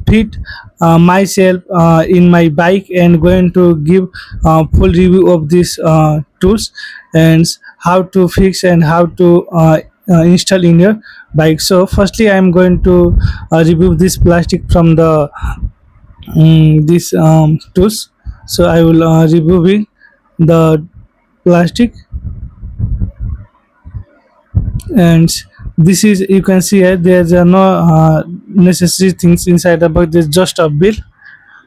fit myself in my bike and going to give full review of these tools and how to fix and how to install in your bike. So firstly I am going to remove this plastic from the these tools. So I will removing the plastic, and this is, you can see here there's no necessary things inside the box, there's just a bill.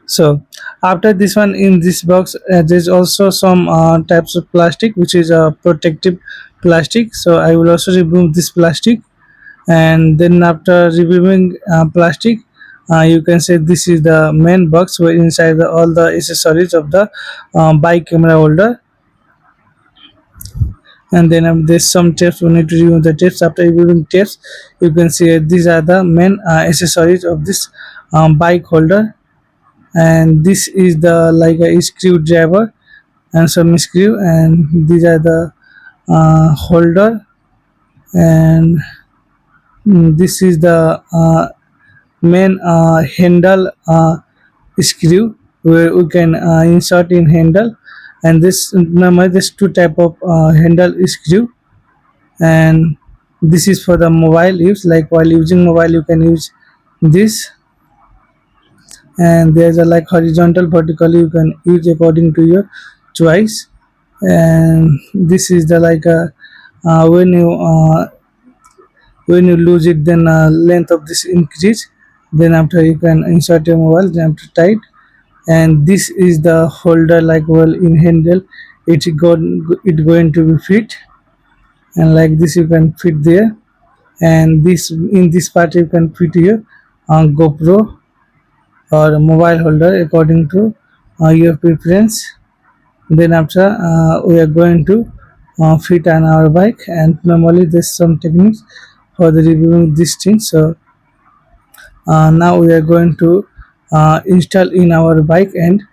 So after this one, in this box there's also some types of plastic which is a protective plastic. So I will also remove this plastic, and then after removing plastic, you can say this is the main box where inside all the accessories of the bike camera holder. And then there's some tips, we need to remove the tips. After removing tips, you can see these are the main accessories of this bike holder. And this is the like a screwdriver and some screw, and these are the holder. And this is the main handle screw where we can insert in handle. And this normally there's two type of handle screw, and this is for the mobile use, like while using mobile you can use this. And there's a like horizontal, vertically you can use according to your choice. And this is the like a when you lose it, then length of this increase. Then after you can insert your mobile, then after tight. And this is the holder, like well in handle it going to be fit, and like this you can fit there. And this, in this part you can fit your GoPro or mobile holder according to your preference. Then after we are going to fit on our bike, and normally there's some techniques for the reviewing these things. So now we are going to install in our bike, and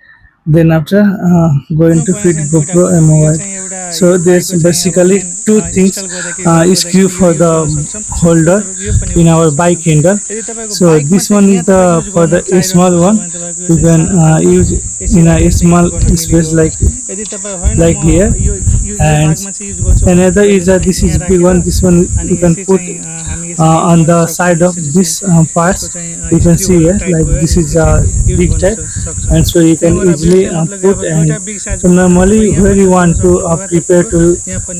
then after going to fit GoPro and mobile. So there's basically two things, screw for the holder in our bike handle. So this one is the for the small one, you can use in a small space like here. And another is that this is big one, this one you can put on the side of this parts. You can see here like this is a big type, and so you can easily put. And so normally where you want to prepare to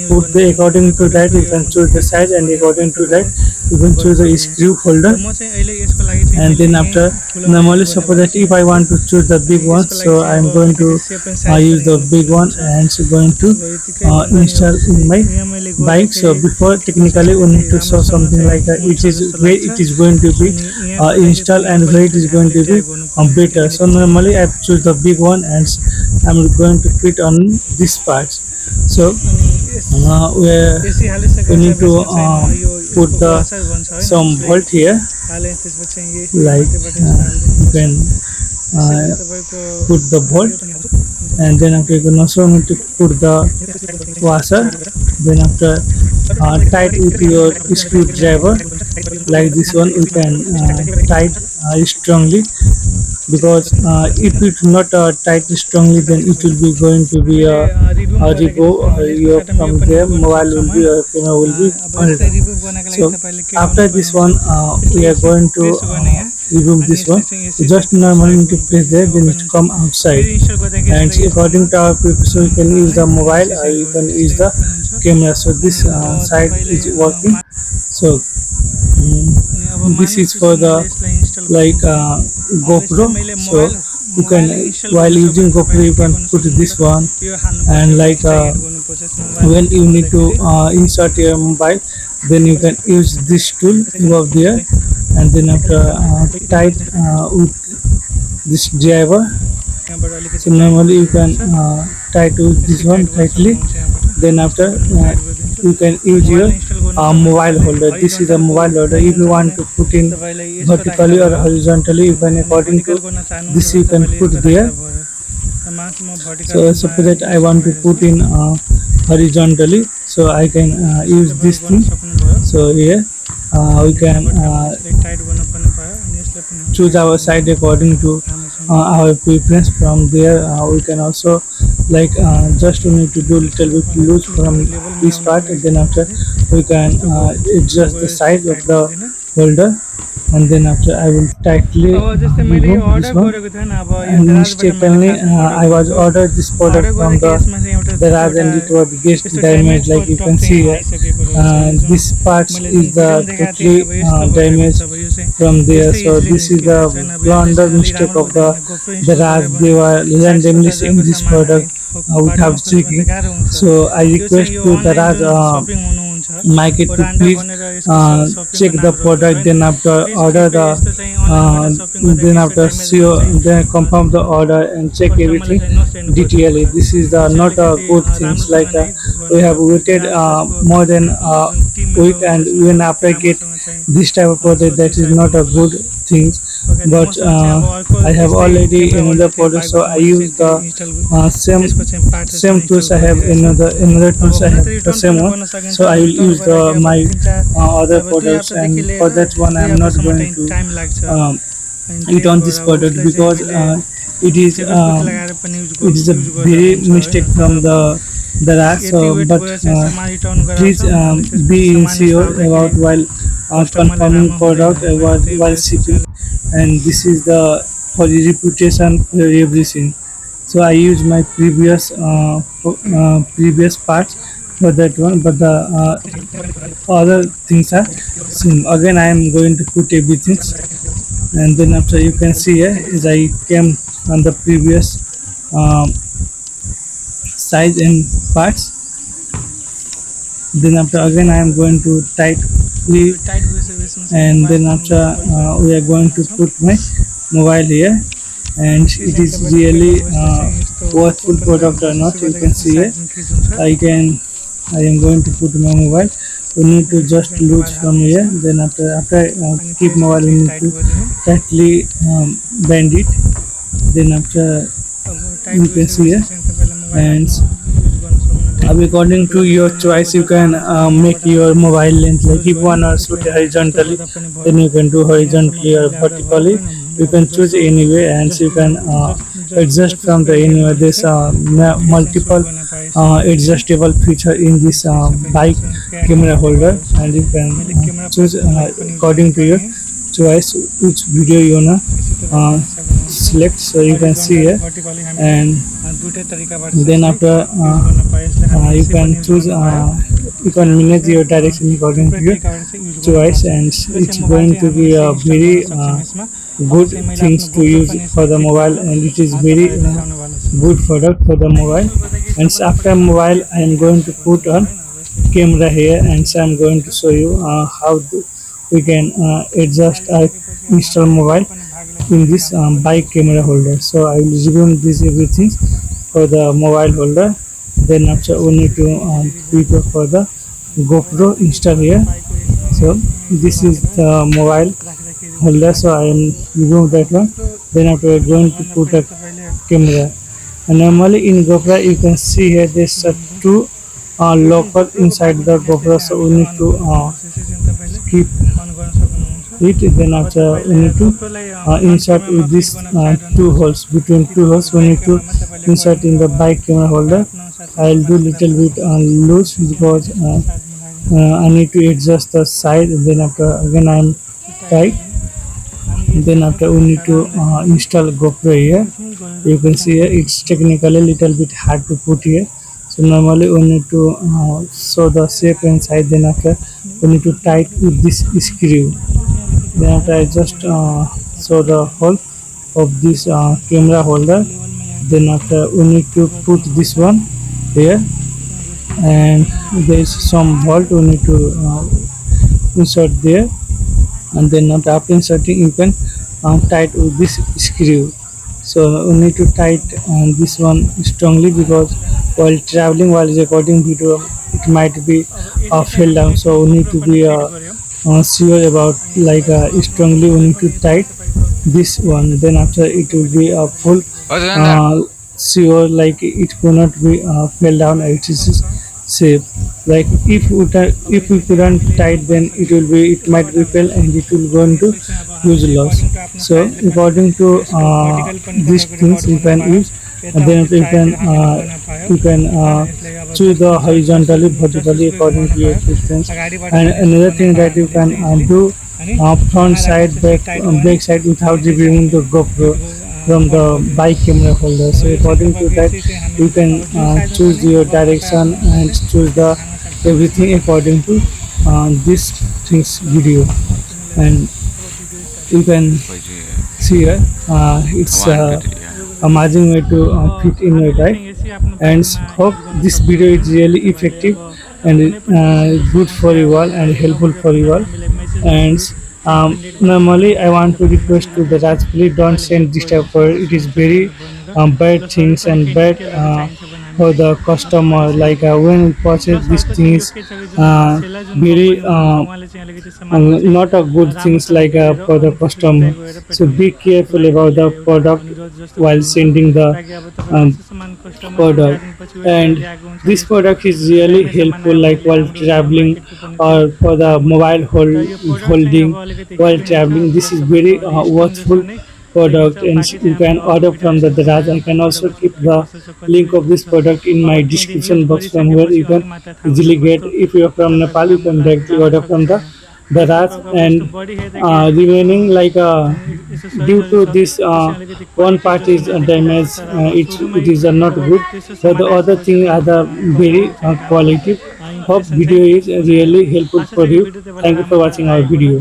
put the, according to that you can choose the size, and according to that you can choose the screw holder. And then after, normally suppose that if I want to choose the big one, so I'm going to use the big one and so going to install in my bike. So before, technically we need to show something like that, it is where it is going to be installed and where it is going to be better. So normally I choose the big one and I'm going to fit on this part. So we need to put the some bolt here, like you can put the bolt. And then after, you can also need to put the washer. Then after tight with your screwdriver, like this one you can tight strongly, because if it's not tight strongly, then it will be going to be a your from there mobile will be camera will be burned. So after this one we are going to remove this one. Just normally need to place there, then it come outside. And according to our preference, you can use the mobile or you can use the camera. So this side is working. So this is for the like GoPro. So you can, while using GoPro, you can put this one. And like when you need to insert your mobile, then you can use this tool above there. And then after tight with this driver, so normally you can tie to this one tightly. Then after you can use your mobile holder. This is a mobile holder. If you want to put in vertically or horizontally, you can, according to this you can put there. So suppose that I want to put in horizontally, so I can use this thing. So here we can choose our side according to our preference. From there we can also like just we need to do little bit loose from this part, and then after we can adjust the size of the holder, and then after I will tightly remove this one. And mistakenly I was ordered this product from the Raj, and it was get damaged, like you can see here. This part is the totally damaged from there. So this is the blunder mistake of the Raj. They were randomly saying this product without checking. So I request to the Raj market to please check the product, then after order the then after CEO, then confirm the order and check everything detailedly. This is the not a good things, like we have waited more than a week, and even after get this type of product, that is not a good thing. But I have already another product, so I use the same tools. I have another tools, I have the same one, so I will use the my other products, and for that one I am not going to eat on this product, because it is it is a very mistake from the rack. So but please be sure about while confirming product while shipping, and this is the for the reputation for everything. So I use my previous parts for that one, but the other things are same. Again I am going to put everything, and then after you can see here is I came on the previous size and parts. Then after again I am going to tightly, and then after we are going to put my mobile here, and it is really worthful product or not, you can see here. I am going to put my mobile. We need to just loose from here, then after keep mobile we need to tightly bend it, then after you can see here. And according to your choice you can make your mobile length, like if one are shoot horizontally, then you can do horizontally or vertically, you can choose anyway, and you can adjust from the anywhere. There's multiple adjustable feature in this bike camera holder, and you can choose according to your choice which video you wanna select. So you can see here, and then after you can choose you can manage your direction according to your choice, and it's going to be a very good things to use for the mobile, and it is very good product for the mobile. And so after mobile I am going to put on camera here, and so I'm going to show you how we can adjust our install mobile in this bike camera holder. So I will remove this everything for the mobile holder. Then after we need to prepare for the GoPro install here. So this is the mobile holder, so I am remove that one. Then after we're going to put a camera, and normally in GoPro you can see here there's two locker inside the GoPro, so we need to keep it. Then after we need to insert with this two holes, between two holes we need to insert in the bike camera holder. I'll do little bit loose because I need to adjust the size, and then after again I'm tight. Then after we need to install GoPro here. You can see here it's technically little bit hard to put here, so normally we need to show the shape and size. Then after we need to tight with this screw. Then after I just show the hole of this camera holder. Then after we need to put this one here, and there is some bolt we need to insert there, and then after inserting you can tight with this screw. So we need to tight this one strongly, because while traveling, while recording video, it might be fell down. So we need to be sure about, like strongly we need to tight this one. Then after it will be a full sure, like it cannot be fell down. It is shape. Like if we couldn't tight, then it might be fail and it will go into huge loss. So according to these things you can use, and then you can choose the horizontally, vertically according to your preference. And another thing that you can do, front side, back side without removing the GoPro from the bike camera holder. So according to that, you can choose your direction and choose the everything according to this things video. And you can see here, it's amazing way to fit in your bike. And hope this video is really effective and good for you all and helpful for you all. And normally I want to request to the Raj, please don't send this type for it is very bad things and bad for the customer. Like when we purchase these things, very not a good things like for the customer. So be careful about the product while sending the um, product. And this product is really helpful like while traveling or for the holding while traveling. This is very worthful product and you can order from the Daraj. I can also keep the link of this product in my description box from where you can easily get. If you are from Nepal, you can directly order from the Daraj. And remaining like due to this one part is damaged, it is not good, but the other thing are the very quality. Hope video is really helpful for you. Thank you for watching our video.